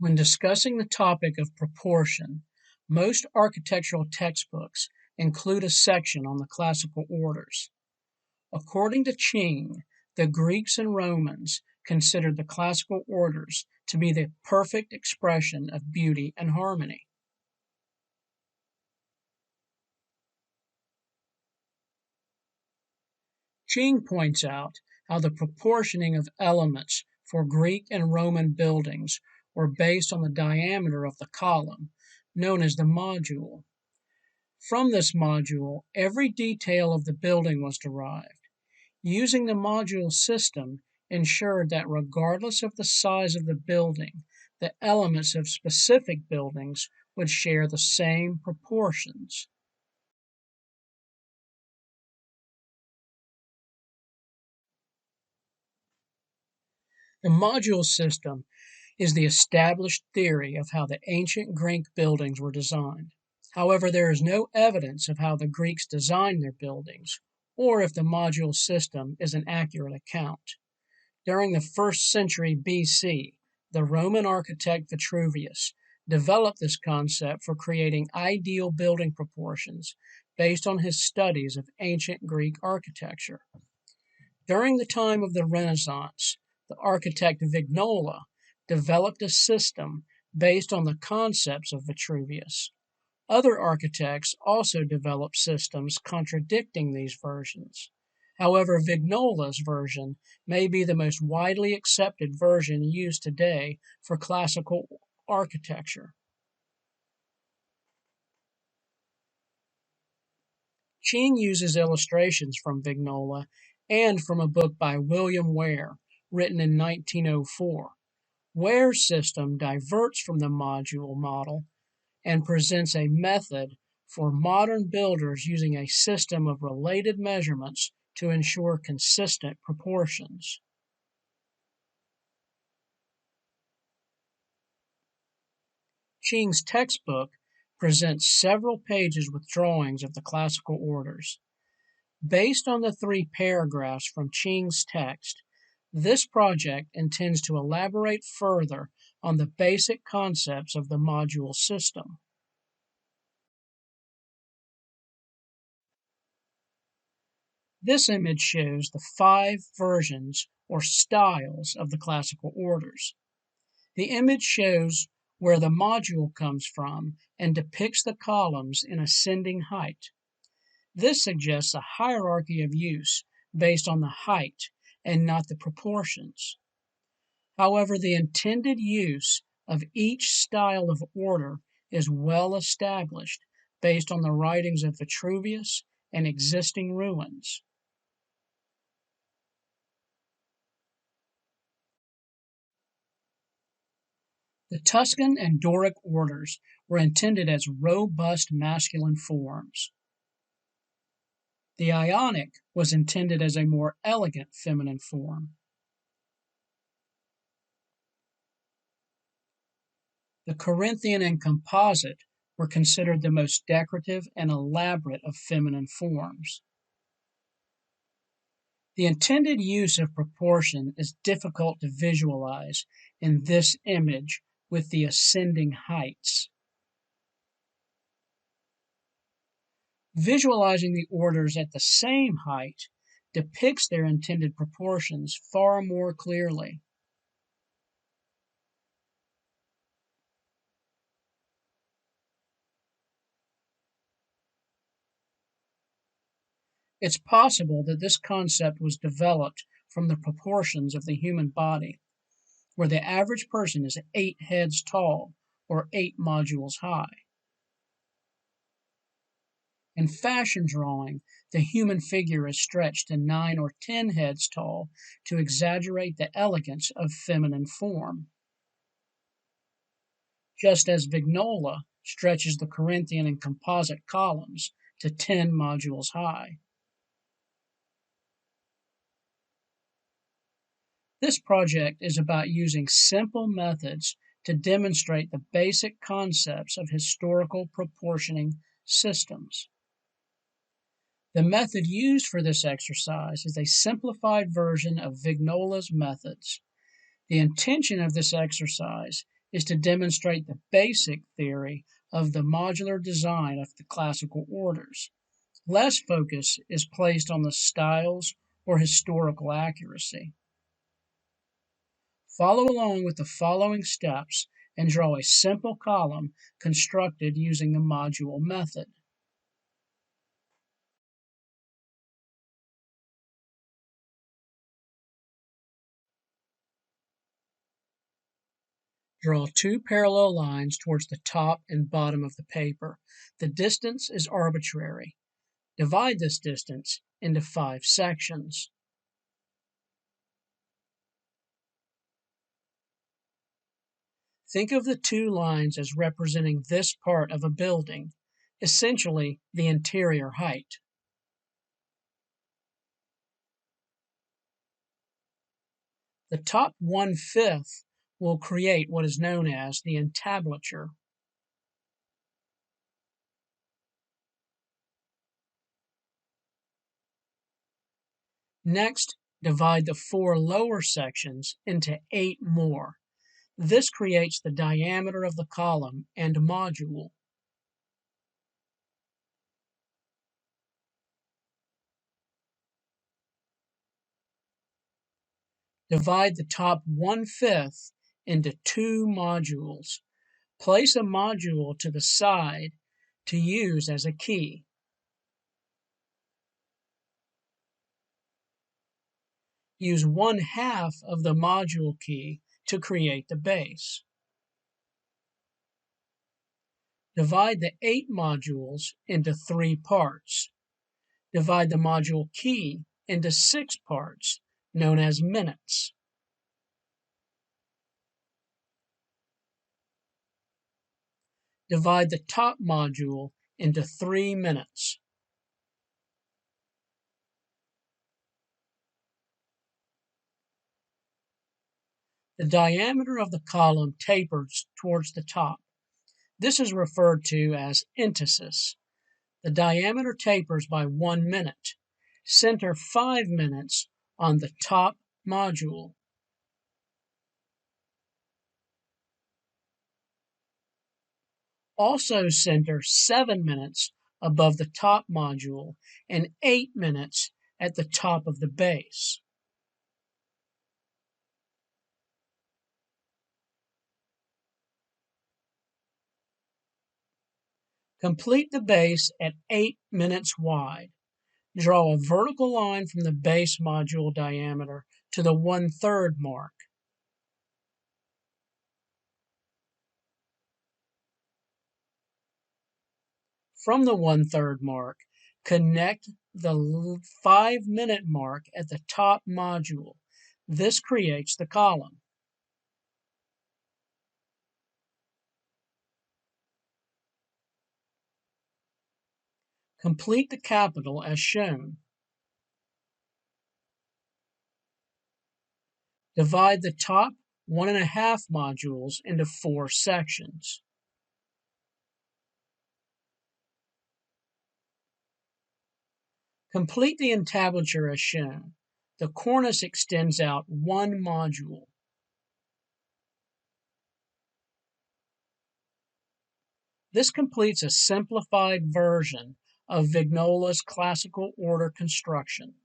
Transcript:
When discussing the topic of proportion, most architectural textbooks include a section on the classical orders. According to Ching, the Greeks and Romans considered the classical orders to be the perfect expression of beauty and harmony. Ching points out how the proportioning of elements for Greek and Roman buildings were based on the diameter of the column, known as the module. From this module, every detail of the building was derived. Using the module system ensured that regardless of the size of the building, the elements of specific buildings would share the same proportions. The module system is the established theory of how the ancient Greek buildings were designed. However, there is no evidence of how the Greeks designed their buildings, or if the module system is an accurate account. During the 1st century BC, the Roman architect Vitruvius developed this concept for creating ideal building proportions based on his studies of ancient Greek architecture. During the time of the Renaissance, the architect Vignola developed a system based on the concepts of Vitruvius. Other architects also developed systems contradicting these versions. However, Vignola's version may be the most widely accepted version used today for classical architecture. Ching uses illustrations from Vignola and from a book by William Ware, written in 1904. Ware's system diverts from the module model and presents a method for modern builders using a system of related measurements to ensure consistent proportions. Ching's textbook presents several pages with drawings of the classical orders. Based on the 3 paragraphs from Ching's text, this project intends to elaborate further on the basic concepts of the module system. This image shows the 5 versions or styles of the classical orders. The image shows where the module comes from and depicts the columns in ascending height. This suggests a hierarchy of use based on the height and not the proportions. However, the intended use of each style of order is well established based on the writings of Vitruvius and existing ruins. The Tuscan and Doric orders were intended as robust masculine forms. The Ionic was intended as a more elegant feminine form. The Corinthian and Composite were considered the most decorative and elaborate of feminine forms. The intended use of proportion is difficult to visualize in this image with the ascending heights. Visualizing the orders at the same height depicts their intended proportions far more clearly. It's possible that this concept was developed from the proportions of the human body, where the average person is 8 heads tall or 8 modules high. In fashion drawing, the human figure is stretched to 9 or 10 heads tall to exaggerate the elegance of feminine form. Just as Vignola stretches the Corinthian and Composite columns to 10 modules high. This project is about using simple methods to demonstrate the basic concepts of historical proportioning systems. The method used for this exercise is a simplified version of Vignola's methods. The intention of this exercise is to demonstrate the basic theory of the modular design of the classical orders. Less focus is placed on the styles or historical accuracy. Follow along with the following steps and draw a simple column constructed using the module method. Draw two parallel lines towards the top and bottom of the paper. The distance is arbitrary. Divide this distance into 5 sections. Think of the two lines as representing this part of a building, essentially the interior height. The top 1/5 will create what is known as the entablature. Next, divide the 4 lower sections into 8 more. This creates the diameter of the column and module. Divide the top 1/5 into 2 modules. Place a module to the side to use as a key. Use 1/2 of the module key to create the base. Divide the 8 modules into 3 parts. Divide the module key into 6 parts, known as minutes. Divide the top module into 3 minutes. The diameter of the column tapers towards the top. This is referred to as entasis. The diameter tapers by 1 minute. Center 5 minutes on the top module. Also center 7 minutes above the top module and 8 minutes at the top of the base. Complete the base at 8 minutes wide. Draw a vertical line from the base module diameter to the 1/3 mark. From the 1/3 mark, connect the 5-minute mark at the top module. This creates the column. Complete the capital as shown. Divide the top 1.5 modules into 4 sections. Complete the entablature as shown. The cornice extends out 1 module. This completes a simplified version of Vignola's classical order construction.